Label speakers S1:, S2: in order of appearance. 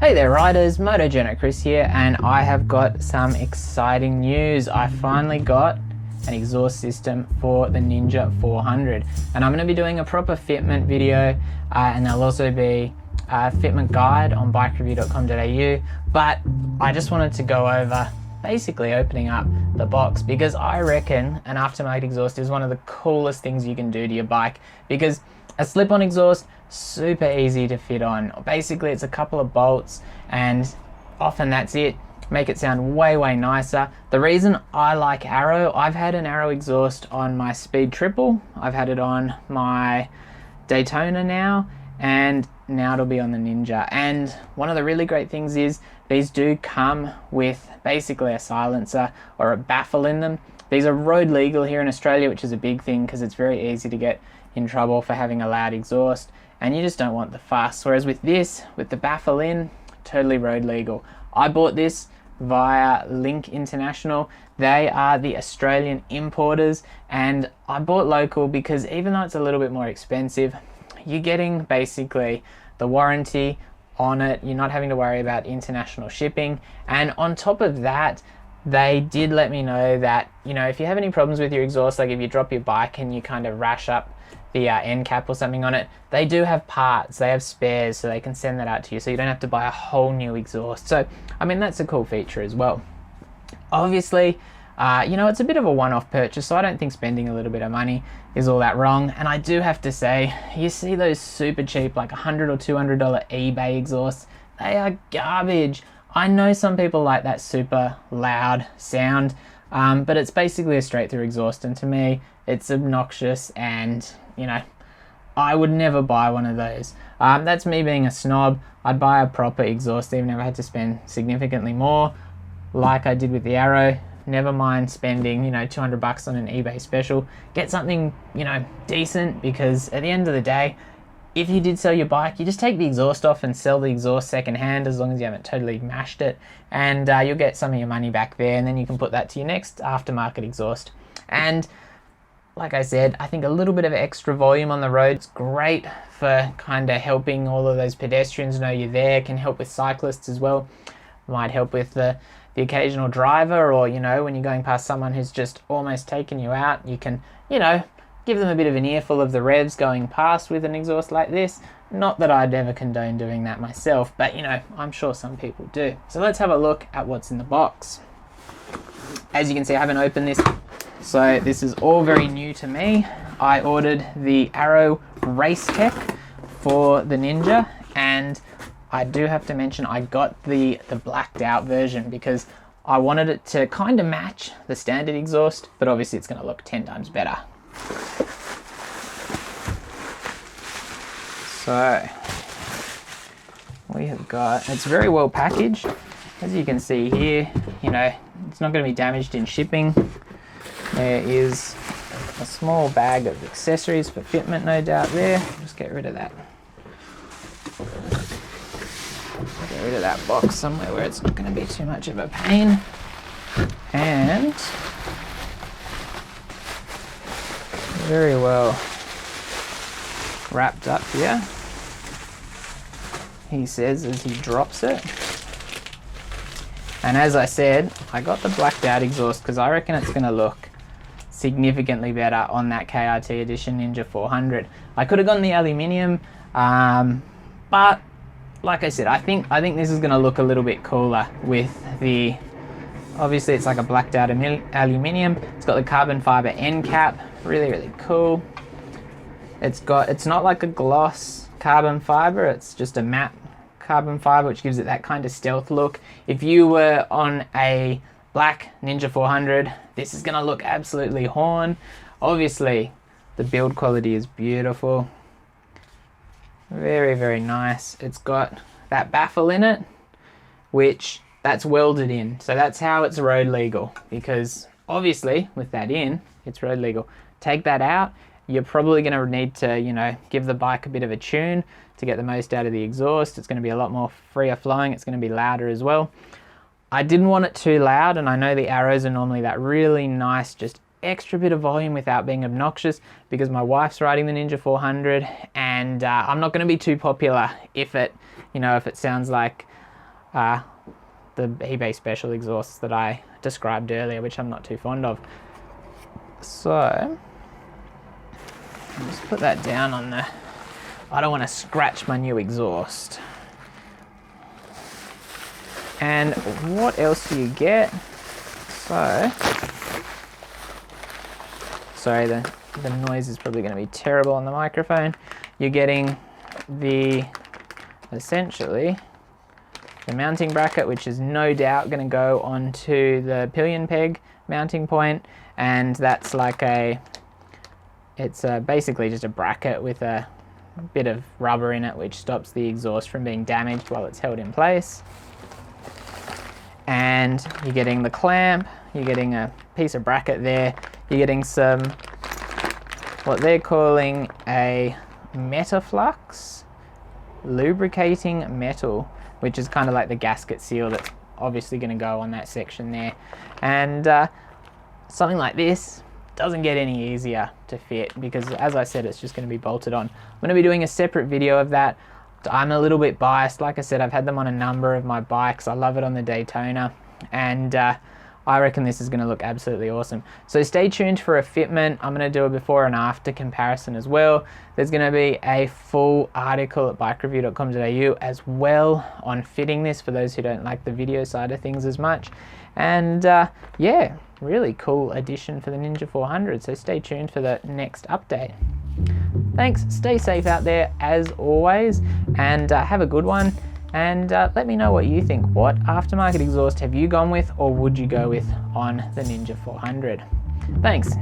S1: Hey there riders, MotoJourno Chris here, and I have got some exciting news. I finally got an exhaust system for the Ninja 400, and I'm going to be doing a proper fitment video, and there'll also be a fitment guide on bikereview.com.au, but I just wanted to go over basically opening up the box, because I reckon an aftermarket exhaust is one of the coolest things you can do to your bike, because a slip-on exhaust, super easy to fit on. Basically it's a couple of bolts and often that's it. Make it sound way nicer. The reason I like Arrow, I've had an Arrow exhaust on my Speed Triple, I've had it on my Daytona now, and now it'll be on the Ninja. And one of the really great things is these do come with basically a silencer or a baffle in them. These are road legal here in Australia, which is a big thing because it's very easy to get in trouble for having a loud exhaust, and you just don't want the fuss. Whereas with this, with the baffle in, totally road legal. I bought this via Link International. They are the Australian importers, and I bought local because even though it's a little bit more expensive, you're getting basically the warranty on it. You're not having to worry about international shipping, and on top of that, they did let me know that, you know, if you have any problems with your exhaust, like if you drop your bike and you kind of rash up the end cap or something on it, they do have parts, they have spares, so they can send that out to you, so you don't have to buy a whole new exhaust. So I mean, that's a cool feature as well. Obviously, you know, it's a bit of a one-off purchase, so I don't think spending a little bit of money is all that wrong. And I do have to say, you see those super cheap, like $100 or $200 eBay exhausts, they are garbage. I know some people like that super loud sound, but it's basically a straight through exhaust, and to me it's obnoxious, and you know, I would never buy one of those. That's me being a snob. I'd buy a proper exhaust even if I had to spend significantly more, like I did with the Arrow. Never mind spending, you know, 200 bucks on an eBay special. Get something, you know, decent, because at the end of the day, if you did sell your bike, you just take the exhaust off and sell the exhaust secondhand, as long as you haven't totally mashed it, and you'll get some of your money back there, and then you can put that to your next aftermarket exhaust. And like I said, I think a little bit of extra volume on the road is great for kind of helping all of those pedestrians know you're there. Can help with cyclists as well. Might help with the occasional driver, or, you know, when you're going past someone who's just almost taken you out, you can, you know, give them a bit of an earful of the revs going past with an exhaust like this. Not that I'd ever condone doing that myself, but you know, I'm sure some people do. So let's have a look at what's in the box. As you can see, I haven't opened this, so this is all very new to me. I ordered the Arrow Race Tech for the Ninja, and I do have to mention I got the blacked out version because I wanted it to kind of match the standard exhaust, but obviously it's going to look 10 times better. So we have got, it's very well packaged. As you can see here, you know, it's not going to be damaged in shipping. There is a small bag of accessories for fitment, no doubt there. Just get rid of that. Get rid of that box somewhere where it's not going to be too much of a pain. And very well wrapped up here, he says as he drops it. And as I said, I got the blacked out exhaust because I reckon it's going to look significantly better on that KRT edition Ninja 400. I could have gone the aluminium, but like I said, I think this is going to look a little bit cooler with the, obviously it's like a blacked out aluminium. It's got the carbon fiber end cap, really cool. It's not like a gloss carbon fiber, it's just a matte carbon fiber, which gives it that kind of stealth look. If you were on a black Ninja 400, this is gonna look absolutely horn. Obviously, the build quality is beautiful. Very nice. It's got that baffle in it, which that's welded in. So that's how it's road legal, because obviously with that in, it's road legal. Take that out, you're probably going to need to, you know, give the bike a bit of a tune to get the most out of the exhaust. It's going to be a lot more freer flowing. It's going to be louder as well. I didn't want it too loud, and I know the Arrows are normally that really nice, just extra bit of volume without being obnoxious, because my wife's riding the Ninja 400, and I'm not going to be too popular if it, you know, if it sounds like the eBay special exhausts that I described earlier, which I'm not too fond of. So I'll just put that down on the, I don't want to scratch my new exhaust. And what else do you get? So, sorry, the noise is probably going to be terrible on the microphone. You're getting essentially the mounting bracket, which is no doubt going to go onto the pillion peg mounting point, and that's like it's basically just a bracket with a bit of rubber in it which stops the exhaust from being damaged while it's held in place. And you're getting the clamp, you're getting a piece of bracket there, you're getting some, what they're calling a Metaflux lubricating metal, which is kind of like the gasket seal that's obviously going to go on that section there. And something like this doesn't get any easier to fit, because as I said, it's just going to be bolted on. I'm going to be doing a separate video of that. I'm a little bit biased. Like I said, I've had them on a number of my bikes. I love it on the Daytona, and I reckon this is going to look absolutely awesome. So stay tuned for a fitment. I'm going to do a before and after comparison as well. There's going to be a full article at bikereview.com.au as well on fitting this, for those who don't like the video side of things as much. And yeah, really cool addition for the Ninja 400. So stay tuned for the next update. Thanks, stay safe out there as always, and have a good one, and let me know what you think. What aftermarket exhaust have you gone with, or would you go with on the Ninja 400? Thanks.